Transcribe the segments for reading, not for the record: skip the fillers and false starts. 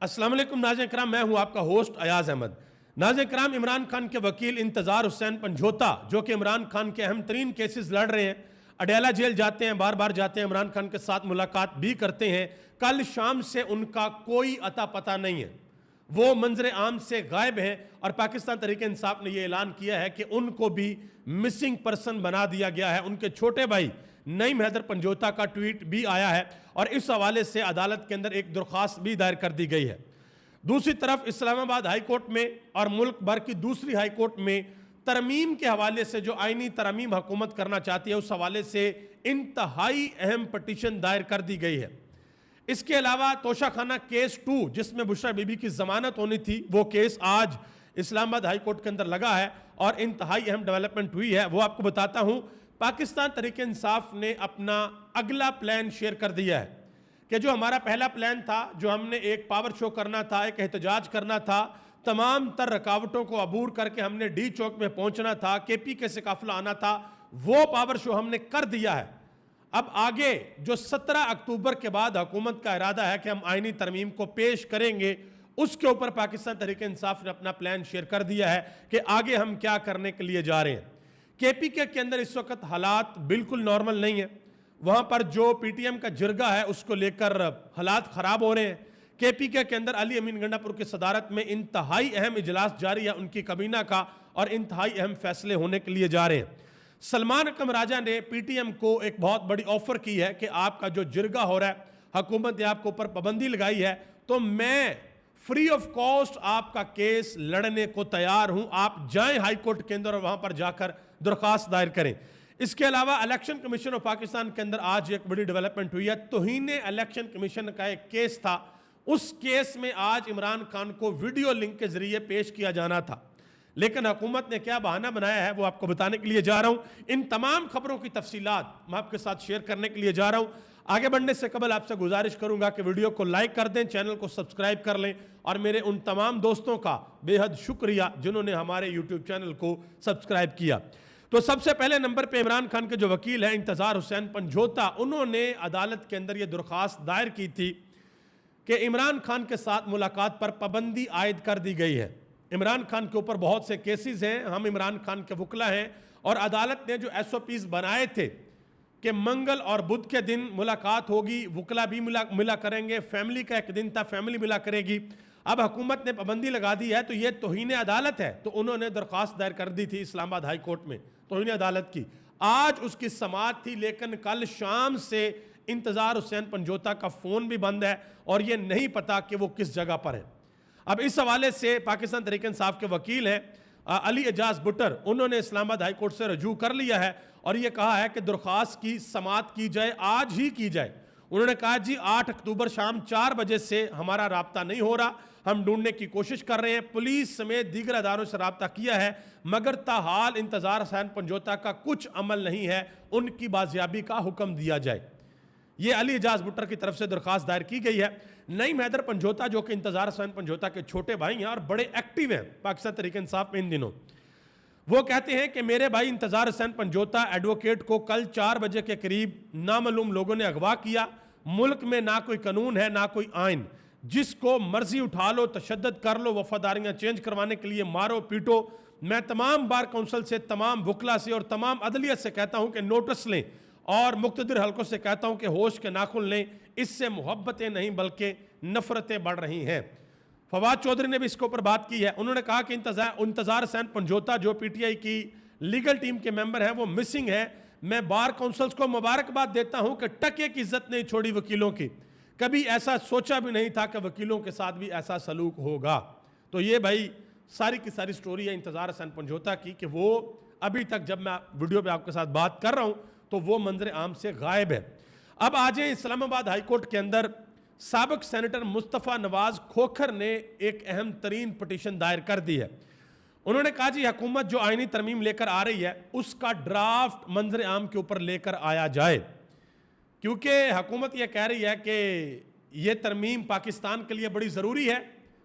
السلام علیکم ناظرین کرام، میں ہوں آپ کا ہوسٹ ایاز احمد۔ ناظرین کرام، عمران خان کے وکیل انتظار حسین پنجھوتا جو کہ عمران خان کے اہم ترین کیسز لڑ رہے ہیں، اڈیالہ جیل جاتے ہیں، بار بار جاتے ہیں، عمران خان کے ساتھ ملاقات بھی کرتے ہیں، کل شام سے ان کا کوئی اتا پتہ نہیں ہے، وہ منظر عام سے غائب ہیں، اور پاکستان تحریک انصاف نے یہ اعلان کیا ہے کہ ان کو بھی مسنگ پرسن بنا دیا گیا ہے۔ ان کے چھوٹے بھائی نعیم حیدر پنجھوتا کا ٹویٹ بھی آیا ہے اور اس حوالے سے عدالت کے اندر ایک درخواست بھی دائر کر دی گئی ہے۔ دوسری طرف اسلام آباد ہائی کورٹ میں اور ملک بھر کی دوسری ہائی کورٹ میں ترمیم کے حوالے سے جو آئینی ترمیم حکومت کرنا چاہتی ہے، اس حوالے سے انتہائی اہم پٹیشن دائر کر دی گئی ہے۔ اس کے علاوہ توشہ خانہ کیس 2 جس میں بشرا بی بی کی ضمانت ہونی تھی، وہ کیس آج اسلام آباد ہائی کورٹ کے اندر لگا ہے اور انتہائی اہم ڈیولپمنٹ ہوئی ہے، وہ آپ کو بتاتا ہوں۔ پاکستان تحریک انصاف نے اپنا اگلا پلان شیئر کر دیا ہے کہ جو ہمارا پہلا پلان تھا، جو ہم نے ایک پاور شو کرنا تھا، ایک احتجاج کرنا تھا، تمام تر رکاوٹوں کو عبور کر کے ہم نے ڈی چوک میں پہنچنا تھا، کے پی کے سے قافلہ آنا تھا، وہ پاور شو ہم نے کر دیا ہے۔ اب آگے جو 17 اکتوبر کے بعد حکومت کا ارادہ ہے کہ ہم آئینی ترمیم کو پیش کریں گے، اس کے اوپر پاکستان تحریک انصاف نے اپنا پلان شیئر کر دیا ہے کہ آگے ہم کیا کرنے کے لیے جا رہے ہیں۔ کے پی کے اندر اس وقت حالات بالکل نارمل نہیں ہیں، وہاں پر جو پی ٹی ایم کا جرگہ ہے اس کو لے کر حالات خراب ہو رہے ہیں۔ کے پی کے اندر علی امین گنڈا پور کی صدارت میں انتہائی اہم اجلاس جاری ہے ان کی کابینہ کا، اور انتہائی اہم فیصلے ہونے کے لیے جا رہے ہیں۔ سلمان اکرم راجہ نے پی ٹی ایم کو ایک بہت بڑی آفر کی ہے کہ آپ کا جو جرگہ ہو رہا ہے، حکومت نے آپ کو اوپر پابندی لگائی ہے، تو میں فری آف کاسٹ آپ کا کیس لڑنے کو تیار ہوں، آپ جائیں ہائی کورٹ کے اندر اور وہاں پر جا کر درخواست دائر کریں۔ اس کے علاوہ الیکشن کمیشن آف پاکستان کے اندر آج ایک بڑی ڈیولپمنٹ ہوئی ہے۔ توہین الیکشن کمیشن کا ایک کیس تھا، اس کیس میں آج عمران خان کو ویڈیو لنک کے ذریعے پیش کیا جانا تھا، لیکن حکومت نے کیا بہانہ بنایا ہے وہ آپ کو بتانے کے لیے جا رہا ہوں۔ ان تمام خبروں کی تفصیلات میں آپ کے ساتھ شیئر کرنے کے لیے جا رہا ہوں۔ آگے بڑھنے سے قبل آپ سے گزارش کروں گا کہ ویڈیو کو لائک کر دیں، چینل کو سبسکرائب کر لیں، اور میرے ان تمام دوستوں کا بے حد شکریہ جنہوں نے ہمارے یوٹیوب چینل کو سبسکرائب کیا۔ تو سب سے پہلے نمبر پہ عمران خان کے جو وکیل ہیں انتظار حسین پنجھوتا، انہوں نے عدالت کے اندر یہ درخواست دائر کی تھی کہ عمران خان کے ساتھ ملاقات پر پابندی عائد کر دی گئی ہے۔ عمران خان کے اوپر بہت سے کیسز ہیں، ہم عمران خان کے وکلا ہیں، اور عدالت نے جو ایس او پیز بنائے تھے کہ منگل اور بدھ کے دن ملاقات ہوگی، وکلا بھی ملا کریں گے، فیملی کا ایک دن تھا، فیملی ملا کرے گی، اب حکومت نے پابندی لگا دی ہے تو یہ توہین عدالت ہے۔ تو انہوں نے درخواست دائر کر دی تھی اسلام آباد ہائی کورٹ میں توہین عدالت کی، آج اس کی سماعت تھی، لیکن کل شام سے انتظار حسین پنجھوتا کا فون بھی بند ہے اور یہ نہیں پتا کہ وہ کس جگہ پر ہے۔ اب اس حوالے سے پاکستان تحریک انصاف کے وکیل ہیں علی اعجاز بٹر، انہوں نے اسلام آباد ہائی کورٹ سے رجوع کر لیا ہے اور یہ کہا ہے کہ درخواست کی سماعت کی جائے، آج ہی کی جائے۔ انہوں نے کہا جی 8 اکتوبر شام 4 بجے سے ہمارا رابطہ نہیں ہو رہا، ہم ڈھونڈنے کی کوشش کر رہے ہیں، پولیس سمیت دیگر اداروں سے رابطہ کیا ہے، مگر تاحال انتظار حسین پنجھوتا کا کچھ عمل نہیں ہے، ان کی بازیابی کا حکم دیا جائے۔ یہ علی اعجاز بٹر کی طرف سے درخواست دائر کی گئی ہے۔ نعیم حیدر پنجھوتا جو کہ انتظار حسین پنجھوتا کے چھوٹے بھائی ہیں اور بڑے ایکٹیو ہیں پاکستان تحریک انصاف میں ان دنوں، وہ کہتے ہیں کہ میرے بھائی انتظار حسین پنجھوتا ایڈوکیٹ کو کل 4 بجے کے قریب نامعلوم لوگوں نے اغوا کیا۔ ملک میں نہ کوئی قانون ہے نہ کوئی آئین، جس کو مرضی اٹھا لو، تشدد کر لو، وفاداریاں چینج کروانے کے لیے مارو پیٹو۔ میں تمام بار کونسل سے، تمام وکلا سے اور تمام عدلیت سے کہتا ہوں کہ نوٹس لیں، اور مقتدر حلقوں سے کہتا ہوں کہ ہوش کے ناخن لیں، اس سے محبتیں نہیں بلکہ نفرتیں بڑھ رہی ہیں۔ فواد چودھری نے بھی اس کے اوپر بات کی ہے، انہوں نے کہا کہ انتظار حسین پنجھوتا جو پی ٹی آئی کی لیگل ٹیم کے ممبر ہیں وہ مسنگ ہے۔ میں بار کونسلز کو مبارکباد دیتا ہوں کہ ٹکے کی عزت نہیں چھوڑی وکیلوں کی، کبھی ایسا سوچا بھی نہیں تھا کہ وکیلوں کے ساتھ بھی ایسا سلوک ہوگا۔ تو یہ بھائی ساری کی ساری سٹوری ہے انتظار حسین پنجھوتا کی کہ وہ ابھی تک جب میں ویڈیو پہ آپ کے ساتھ بات کر رہا ہوں تو وہ منظر عام سے غائب ہے۔ اب آجیں اسلام آباد ہائی کورٹ کے اندر سابق سینیٹر مصطفیٰ نواز کھوکھر نے ایک اہم ترین پٹیشن دائر کر دی ہے۔ انہوں نے کہا جی حکومت جو آئینی ترمیم لے کر آ رہی ہے اس کا ڈرافٹ منظر عام کے اوپر لے کر آیا جائے، کیونکہ حکومت یہ کہہ رہی ہے کہ یہ ترمیم پاکستان کے لیے بڑی ضروری ہے،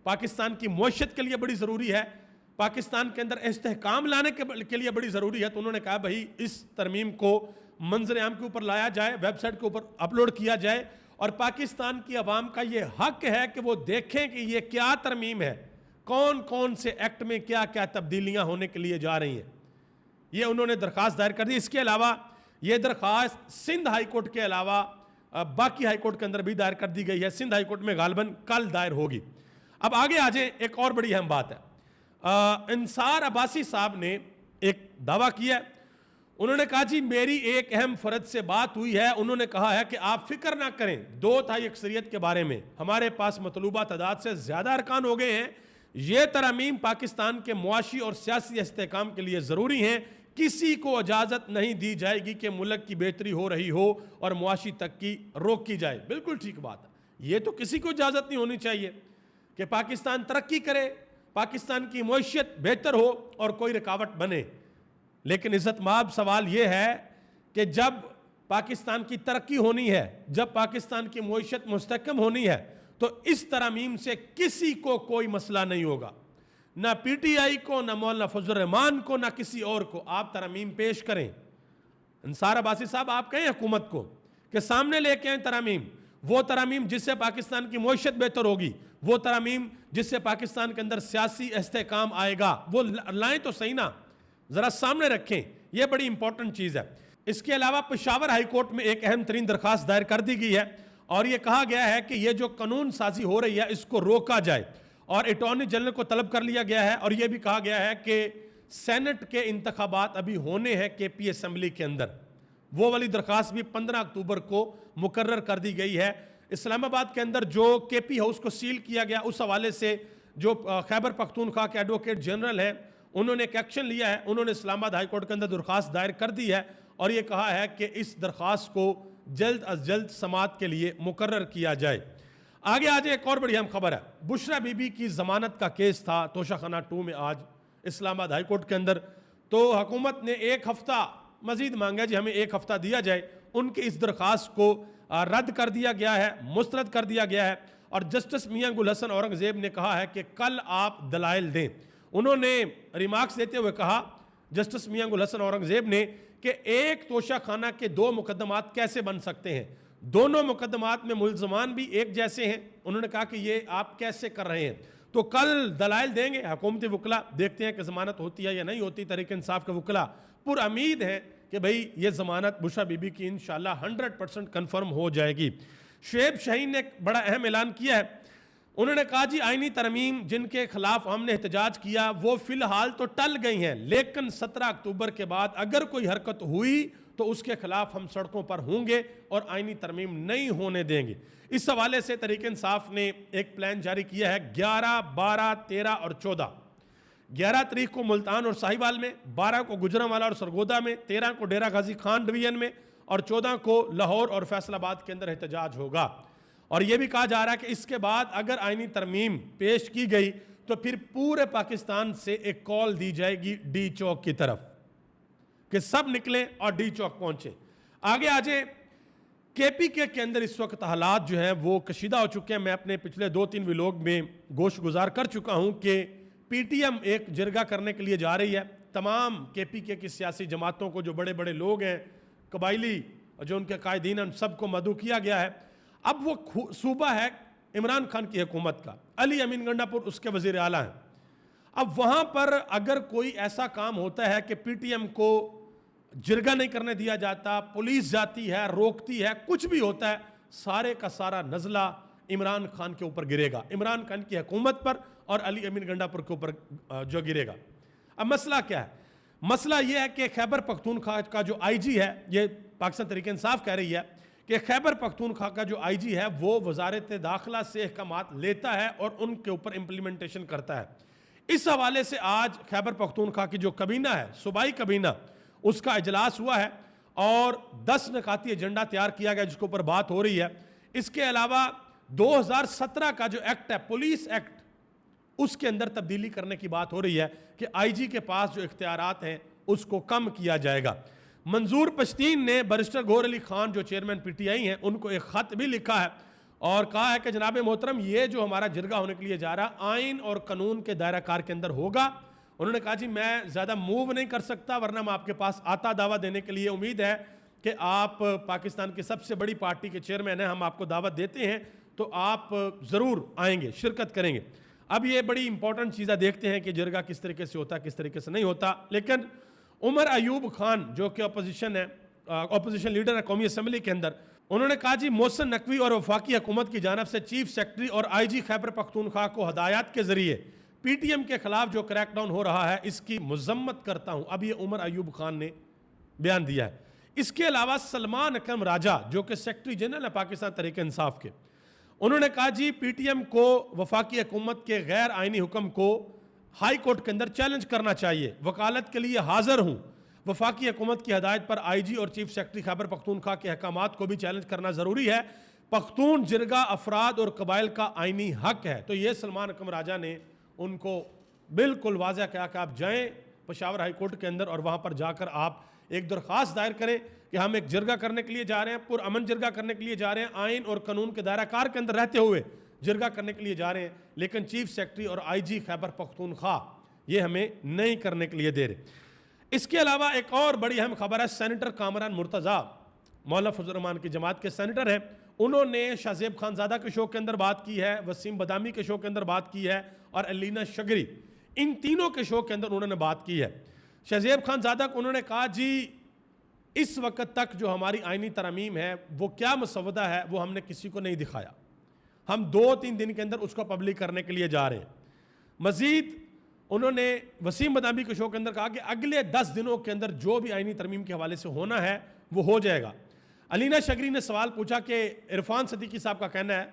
پاکستان کی معیشت کے لیے بڑی ضروری ہے، پاکستان کے اندر استحکام لانے کے لیے بڑی ضروری ہے۔ تو انہوں نے کہا بھائی اس ترمیم کو منظر عام کے اوپر لایا جائے، ویب سائٹ کے اوپر اپلوڈ کیا جائے، اور پاکستان کی عوام کا یہ حق ہے کہ وہ دیکھیں کہ یہ کیا ترمیم ہے, کون کون سے ایکٹ میں کیا کیا تبدیلیاں ہونے کے لیے جا رہی ہیں. یہ انہوں نے درخواست دائر کر دی. اس کے علاوہ یہ درخواست سندھ ہائی کورٹ کے علاوہ باقی ہائی کورٹ کے اندر بھی دائر کر دی گئی ہے. سندھ ہائی کورٹ میں غالباً کل دائر ہوگی. اب آگے آ جائیں, ایک اور بڑی اہم بات ہے. انصار عباسی صاحب نے ایک دعویٰ کیا ہے. انہوں نے کہا جی میری ایک اہم فرد سے بات ہوئی ہے, انہوں نے کہا ہے کہ آپ فکر نہ کریں 2/3 اکثریت کے بارے میں, ہمارے پاس مطلوبہ تعداد سے زیادہ ارکان ہو گئے ہیں. یہ ترامیم پاکستان کے معاشی اور سیاسی استحکام کے لیے ضروری ہیں. کسی کو اجازت نہیں دی جائے گی کہ ملک کی بہتری ہو رہی ہو اور معاشی ترقی روک کی جائے. بالکل ٹھیک بات ہے. یہ تو کسی کو اجازت نہیں ہونی چاہیے کہ پاکستان ترقی کرے, پاکستان کی معیشت بہتر ہو اور کوئی رکاوٹ بنے. لیکن عزت مآب سوال یہ ہے کہ جب پاکستان کی ترقی ہونی ہے, جب پاکستان کی معیشت مستحکم ہونی ہے, تو اس ترامیم سے کسی کو کوئی مسئلہ نہیں ہوگا, نہ پی ٹی آئی کو, نہ مولانا فضل الرحمان کو, نہ کسی اور کو. آپ ترامیم پیش کریں. انصار عباسی صاحب آپ کہیں حکومت کو کہ سامنے لے کے آئیں ترامیم, وہ ترامیم جس سے پاکستان کی معیشت بہتر ہوگی, وہ ترامیم جس سے پاکستان کے اندر سیاسی استحکام آئے گا, وہ لائیں تو صحیح نا, ذرا سامنے رکھیں. یہ بڑی امپورٹنٹ چیز ہے. اس کے علاوہ پشاور ہائی کورٹ میں ایک اہم ترین درخواست دائر کر دی گئی ہے اور یہ کہا گیا ہے کہ یہ جو قانون سازی ہو رہی ہے اس کو روکا جائے, اور اٹارنی جنرل کو طلب کر لیا گیا ہے. اور یہ بھی کہا گیا ہے کہ سینٹ کے انتخابات ابھی ہونے ہیں کے پی اسمبلی کے اندر, وہ والی درخواست بھی 15 اکتوبر کو مقرر کر دی گئی ہے. اسلام آباد کے اندر جو کے پی ہاؤس کو سیل کیا گیا, اس حوالے سے جو خیبر پختونخوا کے ایڈوکیٹ جنرل ہیں انہوں نے ایک ایکشن لیا ہے. انہوں نے اسلام آباد ہائی کورٹ کے اندر درخواست دائر کر دی ہے اور یہ کہا ہے کہ اس درخواست کو جلد از جلد سماعت کے لیے مقرر کیا جائے. آگے آج ایک اور بڑی اہم خبر ہے. بشرا بی بی کی ضمانت کا کیس تھا توشہ خانہ 2 میں آج اسلام آباد ہائی کورٹ کے اندر, تو حکومت نے 1 ہفتہ مزید مانگا, جی ہمیں 1 ہفتہ دیا جائے. ان کی اس درخواست کو رد کر دیا گیا ہے, مسترد کر دیا گیا ہے, اور جسٹس میاں گل حسن اورنگزیب نے کہا ہے کہ کل آپ دلائل دیں. انہوں نے ریمارکس دیتے ہوئے کہا, جسٹس میاں گل حسن اورنگزیب نے, کہ ایک توشہ خانہ کے 2 مقدمات کیسے بن سکتے ہیں, دونوں مقدمات میں ملزمان بھی ایک جیسے ہیں. انہوں نے کہا کہ یہ آپ کیسے کر رہے ہیں, تو کل دلائل دیں گے حکومتی وکلا, دیکھتے ہیں کہ ضمانت ہوتی ہے یا نہیں ہوتی. تحریک انصاف کے وکلا پر امید ہیں کہ بھئی یہ ضمانت بشرا بی بی کی انشاءاللہ 100% کنفرم ہو جائے گی. شعیب شاہین نے ایک بڑا اہم اعلان کیا ہے. انہوں نے کہا جی آئینی ترمیم جن کے خلاف ہم نے احتجاج کیا وہ فی الحال تو ٹل گئی ہیں, لیکن 17 اکتوبر کے بعد اگر کوئی حرکت ہوئی تو اس کے خلاف ہم سڑکوں پر ہوں گے اور آئینی ترمیم نہیں ہونے دیں گے. اس حوالے سے تحریک انصاف نے ایک پلان جاری کیا ہے. 11, 12, 13 اور 14. 11 تاریخ کو ملتان اور ساہیوال میں, 12 کو گجرانوالہ اور سرگودا میں, 13 کو ڈیرہ غازی خان ڈویژن میں, اور 14 کو لاہور اور فیصل آباد کے اندر احتجاج ہوگا. اور یہ بھی کہا جا رہا ہے کہ اس کے بعد اگر آئینی ترمیم پیش کی گئی تو پھر پورے پاکستان سے ایک کال دی جائے گی ڈی چوک کی طرف کہ سب نکلیں اور ڈی چوک پہنچیں. آگے آجیں, کے پی کے اندر اس وقت حالات جو ہیں وہ کشیدہ ہو چکے ہیں. میں اپنے پچھلے 2-3 ویلوگ میں گوشت گزار کر چکا ہوں کہ پی ٹی ایم ایک جرگہ کرنے کے لیے جا رہی ہے. تمام کے پی کی سیاسی جماعتوں کو, جو بڑے بڑے لوگ ہیں, قبائلی جو ان کے قائدین ہیں, ان سب کو مدعو کیا گیا ہے. اب وہ صوبہ ہے عمران خان کی حکومت کا, علی امین گنڈا پور اس کے وزیر اعلیٰ ہیں. اب وہاں پر اگر کوئی ایسا کام ہوتا ہے کہ پی ٹی ایم کو جرگہ نہیں کرنے دیا جاتا, پولیس جاتی ہے, روکتی ہے, کچھ بھی ہوتا ہے, سارے کا سارا نزلہ عمران خان کے اوپر گرے گا, عمران خان کی حکومت پر اور علی امین گنڈا پور کے اوپر جو گرے گا. اب مسئلہ کیا ہے؟ مسئلہ یہ ہے کہ خیبر پختونخوا کا جو آئی جی ہے, یہ پاکستان تحریک انصاف کہہ رہی ہے کہ خیبر پختونخوا کا جو آئی جی ہے وہ وزارت داخلہ سے احکامات لیتا ہے اور ان کے اوپر امپلیمنٹیشن کرتا ہے. اس حوالے سے آج خیبر پختونخوا کی جو کابینہ ہے, صوبائی کابینہ, اس کا اجلاس ہوا ہے اور 10 نکاتی ایجنڈا تیار کیا گیا جس کے اوپر بات ہو رہی ہے. اس کے علاوہ 2017 کا جو ایکٹ ہے, پولیس ایکٹ, اس کے اندر تبدیلی کرنے کی بات ہو رہی ہے کہ آئی جی کے پاس جو اختیارات ہیں اس کو کم کیا جائے گا. منظور پشتین نے بارسٹر گوہر علی خان جو چیئرمین پی ٹی آئی ہیں ان کو ایک خط بھی لکھا ہے اور کہا ہے کہ جناب محترم یہ جو ہمارا جرگہ ہونے کے لیے جا رہا آئین اور قانون کے دائرہ کار کے اندر ہوگا. انہوں نے کہا جی میں زیادہ موو نہیں کر سکتا ورنہ میں آپ کے پاس آتا دعویٰ دینے کے لیے. امید ہے کہ آپ پاکستان کی سب سے بڑی پارٹی کے چیئرمین ہیں, ہم آپ کو دعوت دیتے ہیں تو آپ ضرور آئیں گے, شرکت کریں گے. اب یہ بڑی امپورٹنٹ چیزیں دیکھتے ہیں کہ جرگہ کس طریقے سے ہوتا ہے, کس طریقے سے نہیں ہوتا. لیکن عمر ایوب خان جو کہ اپوزیشن لیڈر ہے قومی اسمبلی کے اندر, انہوں نے کہا جی محسن نقوی اور وفاقی حکومت کی جانب سے چیف سیکرٹری اور آئی جی خیبر پختونخوا کو ہدایات کے ذریعے پی ٹی ایم کے خلاف جو کریک ڈاؤن ہو رہا ہے اس کی مذمت کرتا ہوں. اب یہ عمر ایوب خان نے بیان دیا ہے. اس کے علاوہ سلمان اکرم راجہ جو کہ سیکرٹری جنرل ہے پاکستان تحریک انصاف کے, انہوں نے کہا جی پی ٹی ایم کو وفاقی حکومت کے غیر آئینی حکم کو ہائی کورٹ کے اندر چیلنج کرنا چاہیے, وکالت کے لیے حاضر ہوں. وفاقی حکومت کی ہدایت پر آئی جی اور چیف سیکرٹری خیبر پختونخوا کے احکامات کو بھی چیلنج کرنا ضروری ہے. پختون جرگہ افراد اور قبائل کا آئینی حق ہے. تو یہ سلمان اکرم راجہ نے ان کو بالکل واضح کہا کہ آپ جائیں پشاور ہائی کورٹ کے اندر اور وہاں پر جا کر آپ ایک درخواست دائر کریں کہ ہم ایک جرگہ کرنے کے لیے جا رہے ہیں, پرامن جرگہ کرنے کے لیے جا رہے ہیں, آئین اور قانون کے دائرہ کار کے اندر رہتے ہوئے جرگہ کرنے کے لیے جا رہے ہیں, لیکن چیف سیکرٹری اور آئی جی خیبر پختونخوا یہ ہمیں نہیں کرنے کے لیے دے رہے. اس کے علاوہ ایک اور بڑی اہم خبر ہے, سینیٹر کامران مرتضیٰ مولانا فضل الرحمان کی جماعت کے سینیٹر ہیں, انہوں نے شاہ زیب خان زادہ کے شو کے اندر بات کی ہے, وسیم بدامی کے شو کے اندر بات کی ہے اور علینا شگری, ان تینوں کے شو کے اندر انہوں نے بات کی ہے. شاہ زیب خان زادہ کو انہوں نے کہا جی اس وقت تک جو ہماری آئینی ترمیم ہے وہ کیا مسودہ ہے وہ ہم نے کسی کو نہیں دکھایا, ہم 2-3 دن کے اندر اس کو پبلک کرنے کے لیے جا رہے ہیں. مزید انہوں نے وسیم بدامی کے شو کے اندر کہا کہ اگلے 10 دنوں کے اندر جو بھی آئینی ترمیم کے حوالے سے ہونا ہے وہ ہو جائے گا. علینا شگری نے سوال پوچھا کہ عرفان صدیقی صاحب کا کہنا ہے,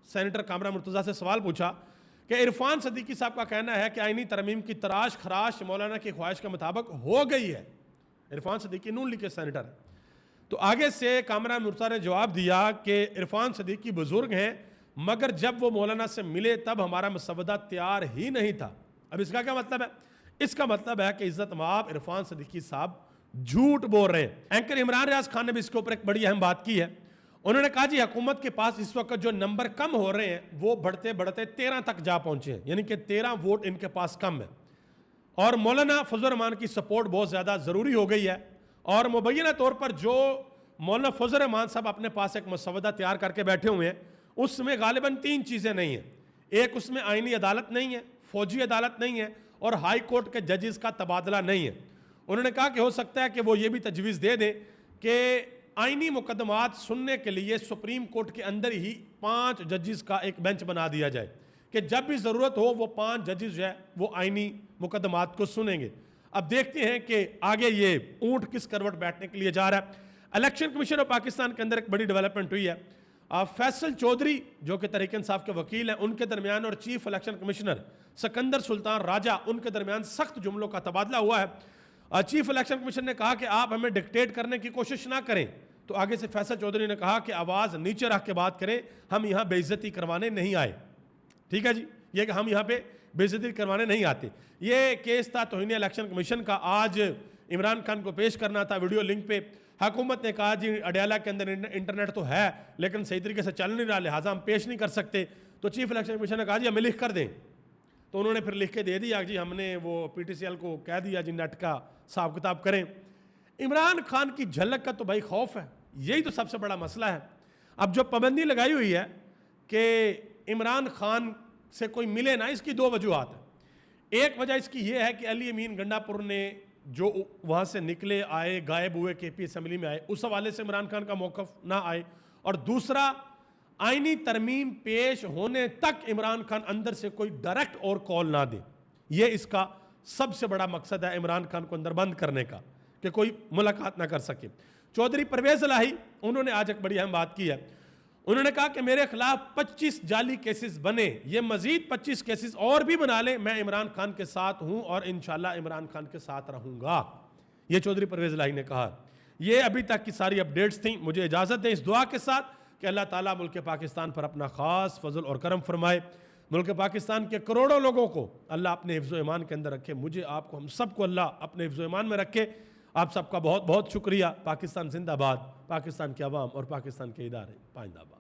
سینیٹر کامران مرتضیٰ سے سوال پوچھا کہ عرفان صدیقی صاحب کا کہنا ہے کہ آئینی ترمیم کی تراش خراش مولانا کی خواہش کے مطابق ہو گئی ہے. عرفان صدیقی نون لیگ کے سینیٹر ہے. تو آگے سے کامران مرتضیٰ نے جواب دیا کہ عرفان صدیقی بزرگ ہیں مگر جب وہ مولانا سے ملے تب ہمارا مسودہ تیار ہی نہیں تھا. اب اس کا کیا مطلب ہے؟ اس کا مطلب ہے کہ عزت مآب عرفان صدیقی صاحب جھوٹ بول رہے ہیں. اینکر عمران ریاض خان نے بھی اس کے اوپر ایک بڑی اہم بات کی ہے. انہوں نے کہا جی حکومت کے پاس اس وقت جو نمبر کم ہو رہے ہیں وہ بڑھتے بڑھتے 13 تک جا پہنچے ہیں, یعنی کہ 13 ووٹ ان کے پاس کم ہے, اور مولانا فضل الرحمان کی سپورٹ بہت زیادہ ضروری ہو گئی ہے. اور مبینہ طور پر جو مولانا فضل الرحمان صاحب اپنے پاس ایک مسودہ تیار کر کے بیٹھے ہوئے ہیں اس میں غالباً 3 چیزیں نہیں ہیں. ایک, اس میں آئینی عدالت نہیں ہے, فوجی عدالت نہیں ہے, اور ہائی کورٹ کے ججز کا تبادلہ نہیں ہے. انہوں نے کہا کہ ہو سکتا ہے کہ وہ یہ بھی تجویز دے دیں کہ آئینی مقدمات سننے کے لیے سپریم کورٹ کے اندر ہی 5 ججز کا ایک بینچ بنا دیا جائے کہ جب بھی ضرورت ہو وہ 5 ججز جو ہے وہ آئینی مقدمات کو سنیں گے. اب دیکھتے ہیں کہ آگے یہ اونٹ کس کروٹ بیٹھنے کے لیے جا رہا ہے. الیکشن کمیشن آف پاکستان کے اندر ایک بڑی ڈیولپمنٹ ہوئی ہے. فیصل چودھری جو کہ تحریک انصاف کے وکیل ہیں ان کے درمیان اور چیف الیکشن کمشنر سکندر سلطان راجہ ان کے درمیان سخت جملوں کا تبادلہ ہوا ہے. چیف الیکشن کمیشن نے کہا کہ آپ ہمیں ڈکٹیٹ کرنے کی کوشش نہ کریں, تو آگے سے فیصل چودھری نے کہا کہ آواز نیچے رکھ کے بات کریں, ہم یہاں بے عزتی کروانے نہیں آئے. ٹھیک ہے جی, یہ کہ ہم یہاں پہ بے عزتی کروانے نہیں آتے. یہ کیس تھا توہین الیکشن کمیشن کا, آج عمران خان کو پیش کرنا تھا ویڈیو لنک پہ. حکومت نے کہا جی اڈیالہ کے اندر انٹرنیٹ تو ہے لیکن صحیح طریقے سے چل نہیں رہا, لہٰذا ہم پیش نہیں کر سکتے. تو چیف الیکشن کمیشن نے کہا جی ہمیں لکھ کر دیں, تو انہوں نے پھر لکھ کے دے دیا جی ہم نے وہ پی ٹی سی ایل کو کہہ دیا جی نیٹ کا حساب کتاب کریں. عمران خان کی جھلک کا تو بھائی خوف ہے, یہی تو سب سے بڑا مسئلہ ہے. اب جو پابندی لگائی ہوئی ہے کہ عمران خان سے کوئی ملے نہ, اس کی 2 وجوہات ہیں. ایک وجہ اس کی یہ ہے کہ علی امین گنڈا پور نے جو وہاں سے نکلے آئے غائب ہوئے کے پی اسمبلی میں آئے اس حوالے سے عمران خان کا موقف نہ آئے, اور دوسرا آئینی ترمیم پیش ہونے تک عمران خان اندر سے کوئی ڈائریکٹ اور کال نہ دے. یہ اس کا سب سے بڑا مقصد ہے عمران خان کو اندر بند کرنے کا کہ کوئی ملاقات نہ کر سکے. چودھری پرویز الہی انہوں نے آج ایک بڑی اہم بات کی ہے. انہوں نے کہا کہ میرے خلاف 25 جعلی کیسز بنے, یہ مزید 25 کیسز اور بھی بنا لیں, میں عمران خان کے ساتھ ہوں اور انشاءاللہ عمران خان کے ساتھ رہوں گا. یہ چودھری پرویز الہی نے کہا. یہ ابھی تک کی ساری اپڈیٹس تھیں. مجھے اجازت دیں اس دعا کے ساتھ کہ اللہ تعالیٰ ملک پاکستان پر اپنا خاص فضل اور کرم فرمائے, ملک پاکستان کے کروڑوں لوگوں کو اللہ اپنے حفظ و ایمان کے اندر رکھے, مجھے آپ کو ہم سب کو اللہ اپنے حفظ و ایمان میں رکھے. آپ سب کا بہت بہت شکریہ. پاکستان زندہ باد, پاکستان کے عوام اور پاکستان کے ادارے پائندہ باد.